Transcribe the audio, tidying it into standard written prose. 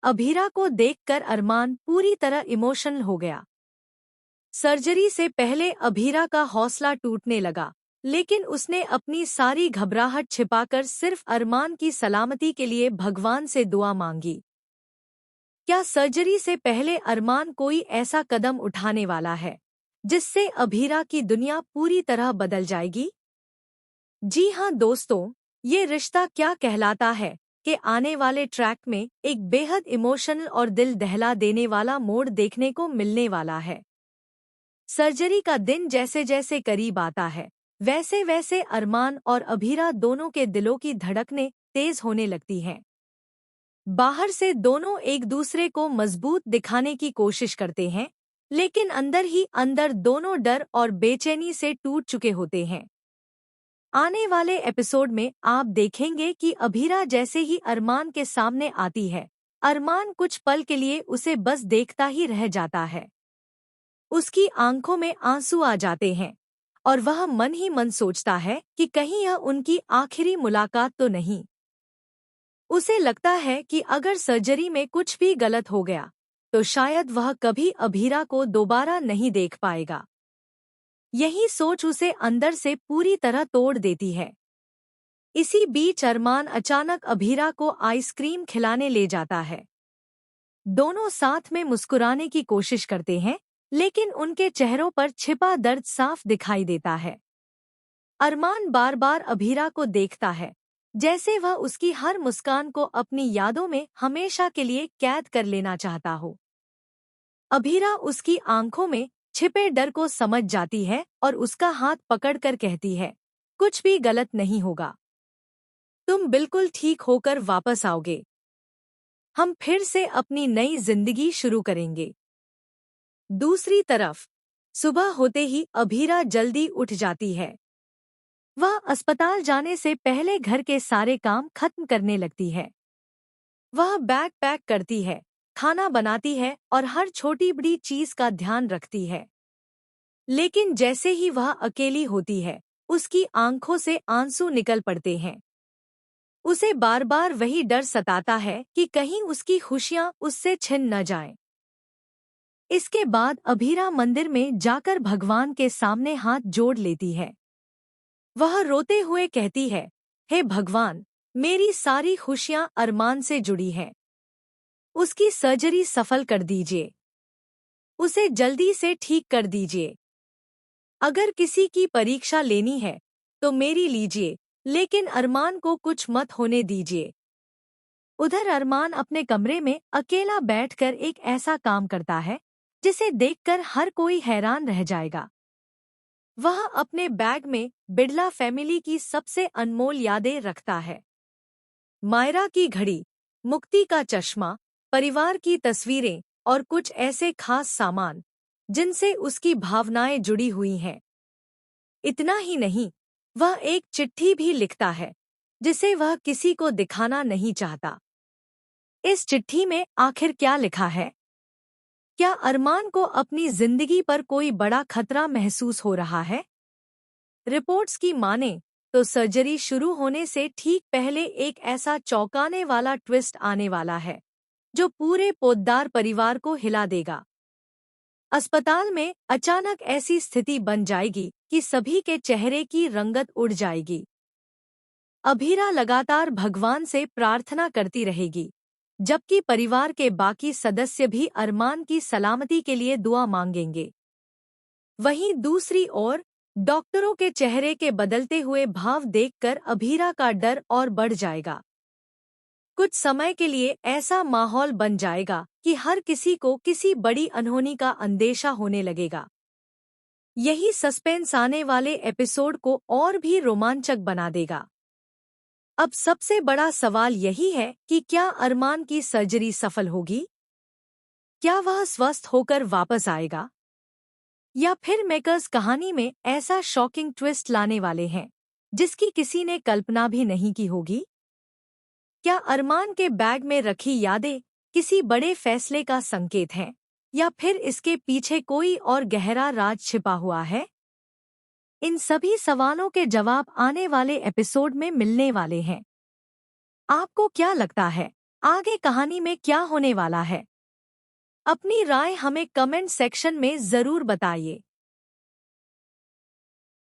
अभीरा को देखकर अरमान पूरी तरह इमोशनल हो गया। सर्जरी से पहले अभीरा का हौसला टूटने लगा, लेकिन उसने अपनी सारी घबराहट छिपाकर सिर्फ अरमान की सलामती के लिए भगवान से दुआ मांगी। क्या सर्जरी से पहले अरमान कोई ऐसा कदम उठाने वाला है जिससे अभीरा की दुनिया पूरी तरह बदल जाएगी? जी हाँ दोस्तों, ये रिश्ता क्या कहलाता है कि आने वाले ट्रैक में एक बेहद इमोशनल और दिल दहला देने वाला मोड़ देखने को मिलने वाला है। सर्जरी का दिन जैसे जैसे करीब आता है, वैसे वैसे अरमान और अभीरा दोनों के दिलों की धड़कनें तेज होने लगती हैं। बाहर से दोनों एक दूसरे को मजबूत दिखाने की कोशिश करते हैं, लेकिन अंदर ही अंदर दोनों डर और बेचैनी से टूट चुके होते हैं। आने वाले एपिसोड में आप देखेंगे कि अभीरा जैसे ही अरमान के सामने आती है, अरमान कुछ पल के लिए उसे बस देखता ही रह जाता है। उसकी आंखों में आंसू आ जाते हैं और वह मन ही मन सोचता है कि कहीं यह उनकी आखिरी मुलाकात तो नहीं। उसे लगता है कि अगर सर्जरी में कुछ भी गलत हो गया, तो शायद वह कभी अभीरा को दोबारा नहीं देख पाएगा। यही सोच उसे अंदर से पूरी तरह तोड़ देती है। इसी बीच अरमान अचानक अभीरा को आइसक्रीम खिलाने ले जाता है। दोनों साथ में मुस्कुराने की कोशिश करते हैं, लेकिन उनके चेहरों पर छिपा दर्द साफ दिखाई देता है। अरमान बार बार अभीरा को देखता है, जैसे वह उसकी हर मुस्कान को अपनी यादों में हमेशा के लिए कैद कर लेना चाहता हो। अभीरा उसकी आंखों में छिपे डर को समझ जाती है और उसका हाथ पकड़कर कहती है, कुछ भी गलत नहीं होगा। तुम बिल्कुल ठीक होकर वापस आओगे। हम फिर से अपनी नई जिंदगी शुरू करेंगे। दूसरी तरफ सुबह होते ही अभीरा जल्दी उठ जाती है। वह अस्पताल जाने से पहले घर के सारे काम खत्म करने लगती है। वह बैग पैक करती है, खाना बनाती है और हर छोटी बड़ी चीज का ध्यान रखती है। लेकिन जैसे ही वह अकेली होती है, उसकी आंखों से आंसू निकल पड़ते हैं। उसे बार बार वही डर सताता है कि कहीं उसकी खुशियां उससे छिन न जाएं। इसके बाद अभीरा मंदिर में जाकर भगवान के सामने हाथ जोड़ लेती है। वह रोते हुए कहती है, हे भगवान, मेरी सारी खुशियां अरमान से जुड़ी हैं। उसकी सर्जरी सफल कर दीजिए। उसे जल्दी से ठीक कर दीजिए। अगर किसी की परीक्षा लेनी है तो मेरी लीजिए, लेकिन अरमान को कुछ मत होने दीजिए। उधर अरमान अपने कमरे में अकेला बैठकर एक ऐसा काम करता है जिसे देखकर हर कोई हैरान रह जाएगा। वह अपने बैग में बिड़ला फैमिली की सबसे अनमोल यादें रखता है। मायरा की घड़ी, मुक्ति का चश्मा, परिवार की तस्वीरें और कुछ ऐसे खास सामान जिनसे उसकी भावनाएं जुड़ी हुई हैं। इतना ही नहीं, वह एक चिट्ठी भी लिखता है जिसे वह किसी को दिखाना नहीं चाहता। इस चिट्ठी में आखिर क्या लिखा है? क्या अरमान को अपनी जिंदगी पर कोई बड़ा खतरा महसूस हो रहा है? रिपोर्ट्स की माने तो सर्जरी शुरू होने से ठीक पहले एक ऐसा चौंकाने वाला ट्विस्ट आने वाला है जो पूरे पोद्दार परिवार को हिला देगा। अस्पताल में अचानक ऐसी स्थिति बन जाएगी कि सभी के चेहरे की रंगत उड़ जाएगी। अभीरा लगातार भगवान से प्रार्थना करती रहेगी, जबकि परिवार के बाकी सदस्य भी अरमान की सलामती के लिए दुआ मांगेंगे। वहीं दूसरी ओर डॉक्टरों के चेहरे के बदलते हुए भाव देखकर अभीरा का डर और बढ़ जाएगा। कुछ समय के लिए ऐसा माहौल बन जाएगा कि हर किसी को किसी बड़ी अनहोनी का अंदेशा होने लगेगा। यही सस्पेंस आने वाले एपिसोड को और भी रोमांचक बना देगा। अब सबसे बड़ा सवाल यही है कि क्या अरमान की सर्जरी सफल होगी? क्या वह स्वस्थ होकर वापस आएगा? या फिर मेकर्स कहानी में ऐसा शॉकिंग ट्विस्ट लाने वाले हैं जिसकी किसी ने कल्पना भी नहीं की होगी? क्या अरमान के बैग में रखी यादें किसी बड़े फैसले का संकेत हैं, या फिर इसके पीछे कोई और गहरा राज छिपा हुआ है? इन सभी सवालों के जवाब आने वाले एपिसोड में मिलने वाले हैं। आपको क्या लगता है, आगे कहानी में क्या होने वाला है? अपनी राय हमें कमेंट सेक्शन में जरूर बताइए।